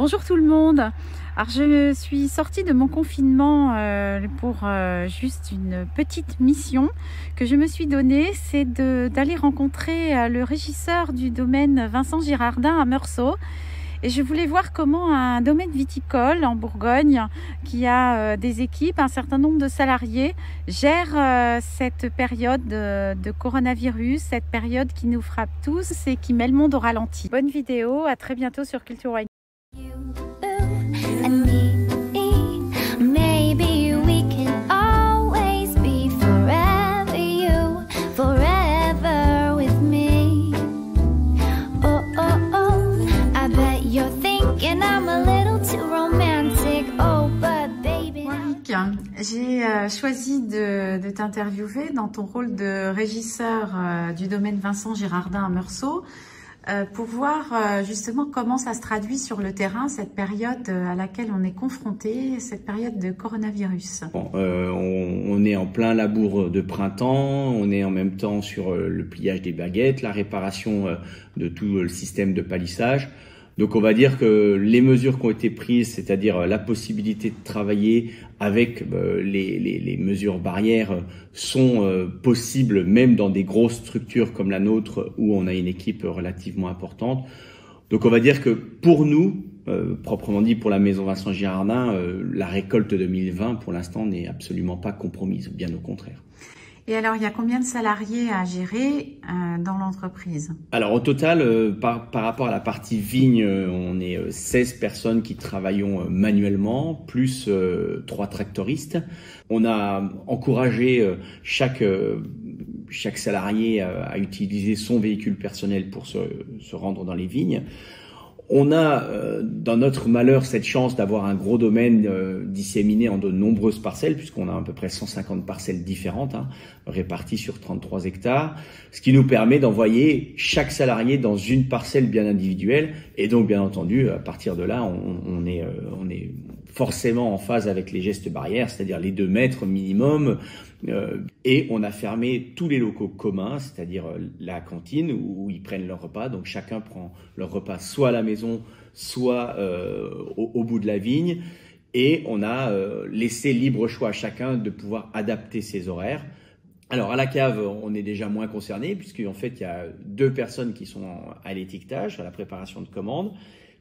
Bonjour tout le monde. Alors je suis sortie de mon confinement pour juste une petite mission que je me suis donnée, c'est d'aller rencontrer le régisseur du domaine Vincent Girardin à Meursault. Et je voulais voir comment un domaine viticole en Bourgogne, qui a des équipes, un certain nombre de salariés, gère cette période de coronavirus, cette période qui nous frappe tous et qui met le monde au ralenti. Bonne vidéo, à très bientôt sur Culture Wine. J'ai choisi de t'interviewer dans ton rôle de régisseur du domaine Vincent Girardin à Meursault pour voir justement comment ça se traduit sur le terrain, cette période à laquelle on est confronté, cette période de coronavirus. Bon, on est en plein labour de printemps, on est en même temps sur le pliage des baguettes, la réparation de tout le système de palissage. Donc on va dire que les mesures qui ont été prises, c'est-à-dire la possibilité de travailler avec les mesures barrières, sont possibles même dans des grosses structures comme la nôtre où on a une équipe relativement importante. Donc on va dire que pour nous, proprement dit pour la maison Vincent Girardin, la récolte 2020 pour l'instant n'est absolument pas compromise, bien au contraire. Et alors, il y a combien de salariés à gérer dans l'entreprise? Alors, au total, par rapport à la partie vigne, on est 16 personnes qui travaillons manuellement, plus 3 tractoristes. On a encouragé chaque salarié à utiliser son véhicule personnel pour se rendre dans les vignes. On a, dans notre malheur, cette chance d'avoir un gros domaine disséminé en de nombreuses parcelles, puisqu'on a à peu près 150 parcelles différentes, réparties sur 33 hectares, ce qui nous permet d'envoyer chaque salarié dans une parcelle bien individuelle. Et donc, bien entendu, à partir de là, on est forcément en phase avec les gestes barrières, c'est-à-dire les 2 mètres minimum. Et on a fermé tous les locaux communs, c'est-à-dire la cantine où ils prennent leur repas. Donc chacun prend leur repas soit à la maison, soit au bout de la vigne. Et on a laissé libre choix à chacun de pouvoir adapter ses horaires. Alors à la cave, on est déjà moins concerné puisqu'en fait il y a 2 personnes qui sont à l'étiquetage, à la préparation de commandes,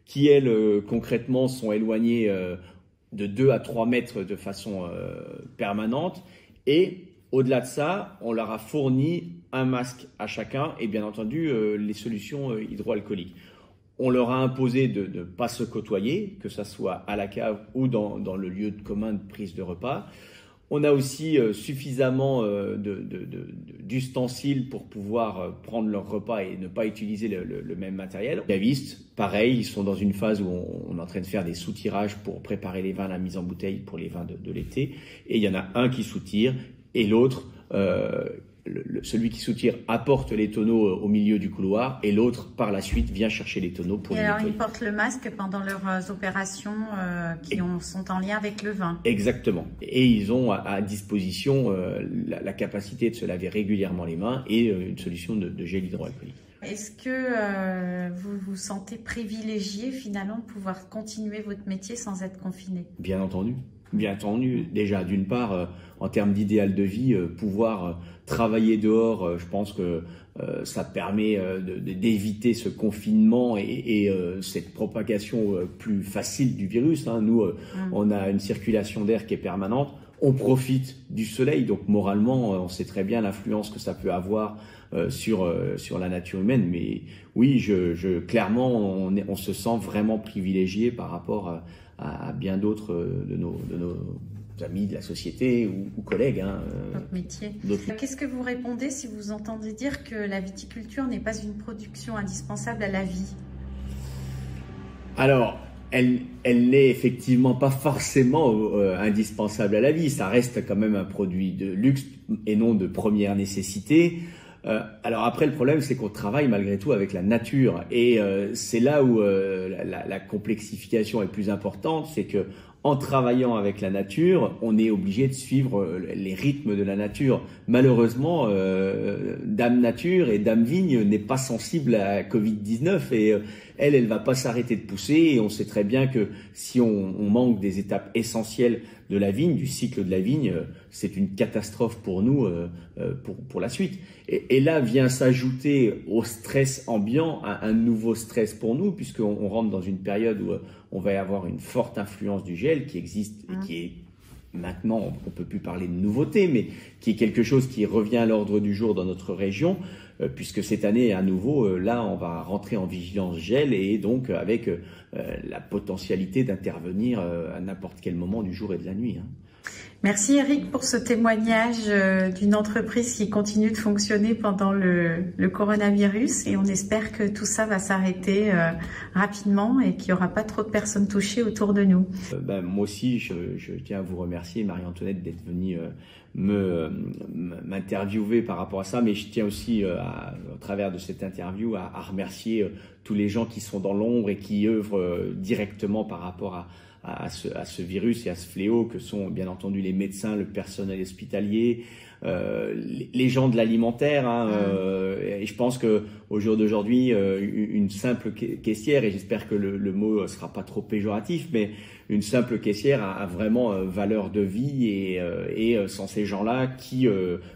qui elles concrètement sont éloignées de 2 à 3 mètres de façon permanente. Et au-delà de ça, on leur a fourni un masque à chacun et bien entendu les solutions hydroalcooliques. On leur a imposé de ne pas se côtoyer, que ça soit à la cave ou dans le lieu commun de prise de repas. On a aussi suffisamment d'ustensiles pour pouvoir prendre leur repas et ne pas utiliser le même matériel. Les cavistes, pareil, ils sont dans une phase où on est en train de faire des soutirages pour préparer les vins à la mise en bouteille pour les vins de l'été. Et il y en a un qui soutire et l'autre, celui qui soutire apporte les tonneaux au milieu du couloir et l'autre, par la suite, vient chercher les tonneaux pour les nettoyer. Alors, ils portent le masque pendant leurs opérations sont en lien avec le vin. Exactement. Et ils ont à disposition la capacité de se laver régulièrement les mains et une solution de gel hydroalcoolique. Est-ce que vous vous sentez privilégié finalement de pouvoir continuer votre métier sans être confiné? Bien entendu. Bien entendu, déjà d'une part, en termes d'idéal de vie, pouvoir travailler dehors, je pense que ça permet d'éviter ce confinement et cette propagation plus facile du virus. Nous, on a une circulation d'air qui est permanente. On profite du soleil, donc moralement, on sait très bien l'influence que ça peut avoir sur la nature humaine. Mais oui, clairement, on se sent vraiment privilégié par rapport à bien d'autres de nos amis de la société ou collègues. Notre métier. Qu'est-ce que vous répondez si vous entendez dire que la viticulture n'est pas une production indispensable à la vie? Alors, elle n'est effectivement pas forcément indispensable à la vie. Ça reste quand même un produit de luxe et non de première nécessité. Alors après, le problème, c'est qu'on travaille malgré tout avec la nature et c'est là où la complexification est plus importante. C'est que en travaillant avec la nature, on est obligé de suivre les rythmes de la nature. Malheureusement, Dame Nature et Dame Vigne n'est pas sensible à Covid-19 et elle va pas s'arrêter de pousser. Et on sait très bien que si on manque des étapes essentielles de la vigne, du cycle de la vigne, c'est une catastrophe pour nous, pour la suite. Et là vient s'ajouter au stress ambiant un nouveau stress pour nous, puisqu'on rentre dans une période où on va y avoir une forte influence du gel qui existe et qui est maintenant, on peut plus parler de nouveauté, mais qui est quelque chose qui revient à l'ordre du jour dans notre région, puisque cette année, à nouveau, là, on va rentrer en vigilance gel et donc avec la potentialité d'intervenir à n'importe quel moment du jour et de la nuit. Merci Eric pour ce témoignage d'une entreprise qui continue de fonctionner pendant le coronavirus et on espère que tout ça va s'arrêter rapidement et qu'il n'y aura pas trop de personnes touchées autour de nous. Moi aussi, je tiens à vous remercier Marie-Antoinette d'être venue m'interviewer par rapport à ça, mais je tiens aussi au travers de cette interview à remercier tous les gens qui sont dans l'ombre et qui œuvrent directement par rapport à ce virus et à ce fléau que sont bien entendu les médecins, le personnel hospitalier, les gens de l'alimentaire. Et je pense que au jour d'aujourd'hui, une simple caissière, et j'espère que le mot sera pas trop péjoratif, mais une simple caissière a vraiment valeur de vie et sans ces gens-là qui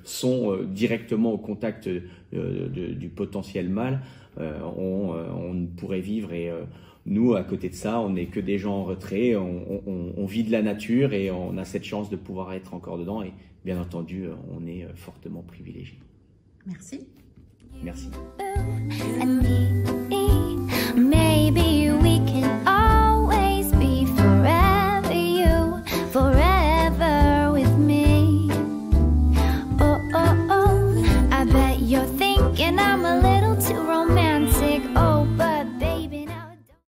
sont directement au contact du potentiel mal, on ne pourrait vivre. Et nous, à côté de ça, on n'est que des gens en retrait, on vit de la nature et on a cette chance de pouvoir être encore dedans et bien entendu, on est fortement privilégiés. Merci. Merci.